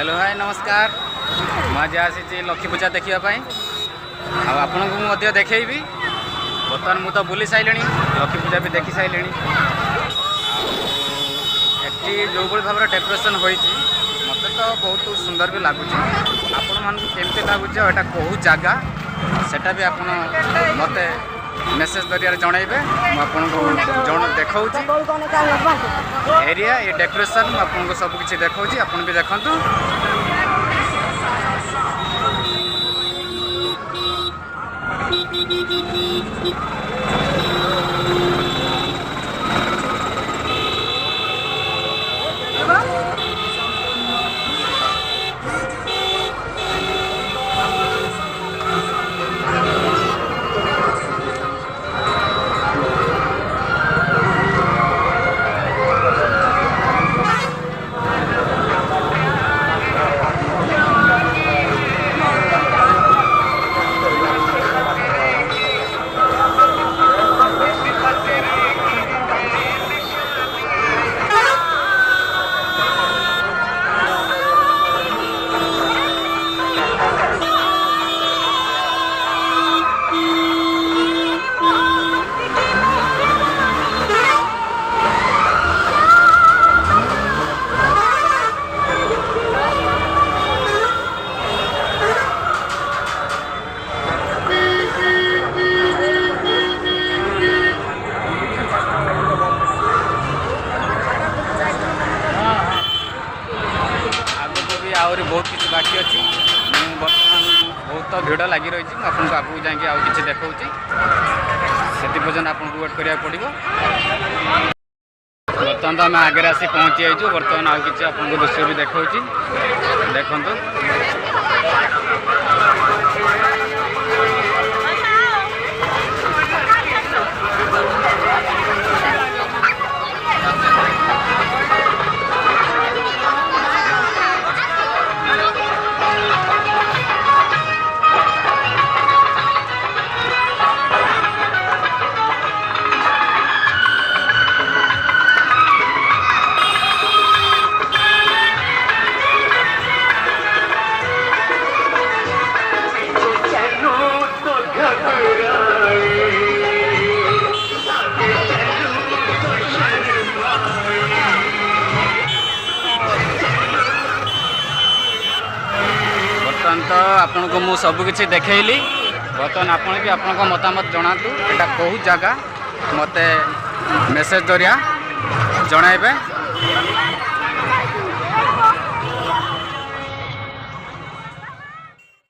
Hello hi नमस्कार। मुझे आसी लक्ष्मी पूजा देखापी आपन को देखी बर्तमान मु तो बुली सारे लक्ष्मी पूजा भी देखी सारे एटी जो भाव डेकोरेशन होती मत तो बहुत सुंदर भी लगुच आपण मानक केमती लगुच एटा कौ जगह सेटा भी आप मत मेसेज जरिए जनइबे मुझे देखा एरिया ये डेकोरेशन आपको सब किसी देखा आपन भी देखु। आहरी बहुत किसी बाकी अच्छी बर्तमान बहुत भिड़ लगी रही आपको आगे जाकि आउ कि देखा से पर्यटन आपको वेट करा पड़ो। बर्तमान तो आम आगे आसी पहुँची जाइए बर्तमान आउ कि आपको दृश्य भी देखा देखु। तो आपन को मु सब किसी देखली बर्तमान आपन भी आपन मतामत जनातु एटा कौ जगह मते मेसेज जरिया जणाइबे।